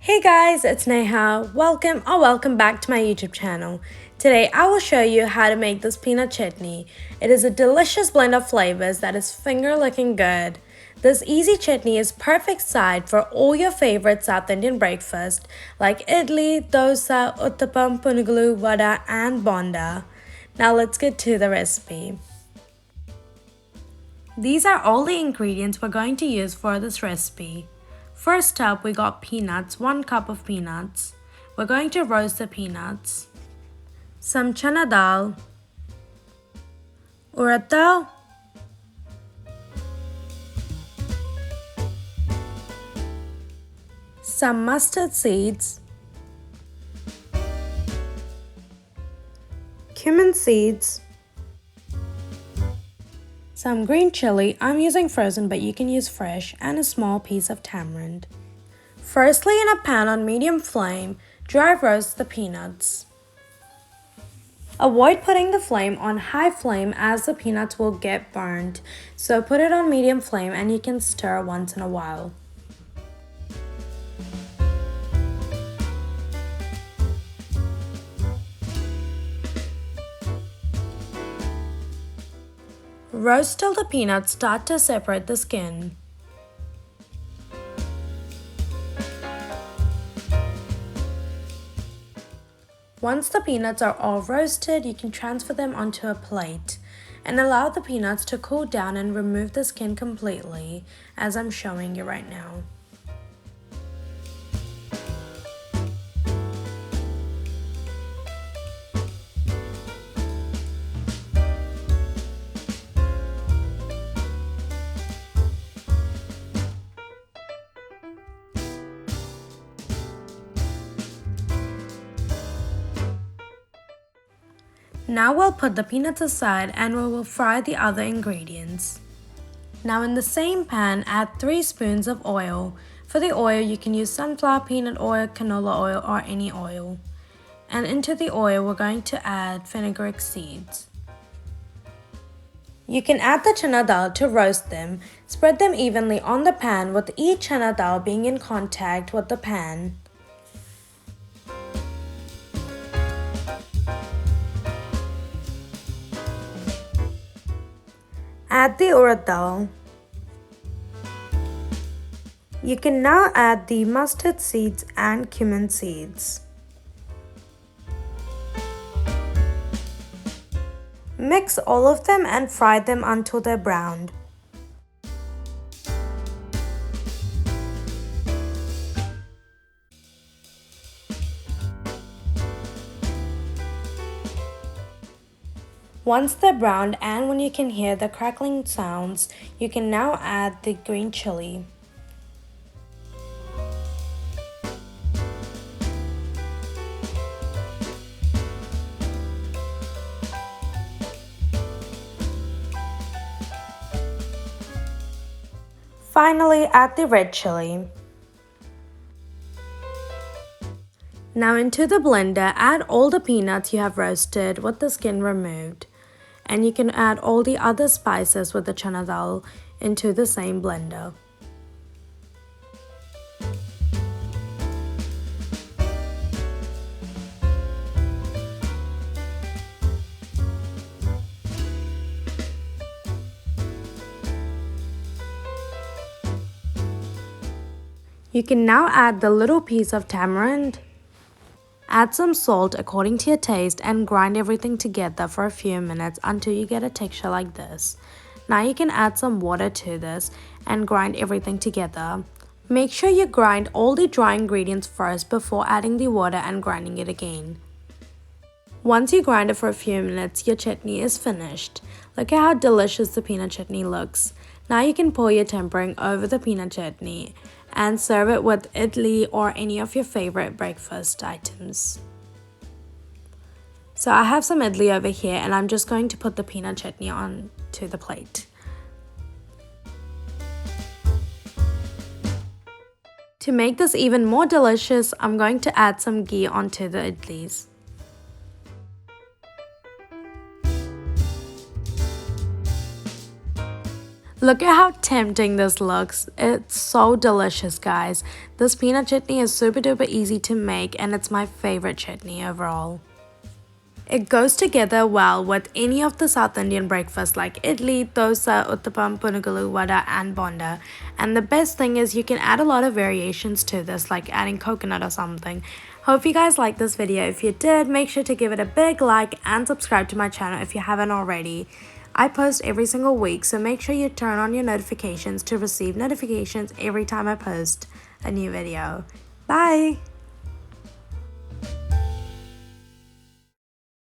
Hey guys, it's Neha. Welcome back to my YouTube channel. Today I will show you how to make this peanut chutney. It is a delicious blend of flavors that is finger licking good. This easy chutney is perfect side for all your favorite South Indian breakfast like idli, dosa, uttapam, punugulu, vada and bonda. Now let's get to the recipe. These are all the ingredients we're going to use for this recipe. First up, we got peanuts, 1 cup of peanuts. We're going to roast the peanuts. Some Chana Dal, Urad Dal, some mustard seeds, Cumin seeds, some green chili, I'm using frozen but you can use fresh, and a small piece of tamarind. Firstly, in a pan on medium flame, dry roast the peanuts. Avoid putting the flame on high flame as the peanuts will get burned, so put it on medium flame and you can stir once in a while. Roast till the peanuts start to separate the skin. Once the peanuts are all roasted, you can transfer them onto a plate and allow the peanuts to cool down and remove the skin completely, as I'm showing you right now. Now we'll put the peanuts aside and we will fry the other ingredients. Now in the same pan, add 3 spoons of oil. For the oil, you can use sunflower, peanut oil, canola oil, or any oil. And into the oil, we're going to add Fenugreek Seeds. You can add the Chana Dal to roast them. Spread them evenly on the pan with each Chana Dal being in contact with the pan. Add the Urad Dal. You can now add the mustard seeds and cumin seeds. Mix all of them and fry them until they're browned. Once they're browned and when you can hear the crackling sounds, you can now add the green chili. Finally, add the red chili. Now into the blender, add all the peanuts you have roasted with the skin removed. And you can add all the other spices with the Chana Dal into the same blender. You can now add the little piece of tamarind. Add some salt according to your taste and grind everything together for a few minutes until you get a texture like this. Now you can add some water to this and grind everything together. Make sure you grind all the dry ingredients first before adding the water and grinding it again. Once you grind it for a few minutes, your chutney is finished. Look at how delicious the peanut chutney looks. Now you can pour your tempering over the peanut chutney and serve it with idli or any of your favorite breakfast items. So I have some idli over here and I'm just going to put the peanut chutney onto the plate. To make this even more delicious, I'm going to add some ghee onto the idlis. Look at how tempting this looks. It's so delicious, guys. This peanut chutney is super duper easy to make and it's my favorite chutney overall. It goes together well with any of the South Indian breakfasts like idli, dosa, uttapam, punugulu, vada and bonda. And the best thing is you can add a lot of variations to this, like adding coconut or something. Hope you guys liked this video. If you did, make sure to give it a big like and subscribe to my channel if you haven't already. I post every single week, so make sure you turn on your notifications to receive notifications every time I post a new video. Bye!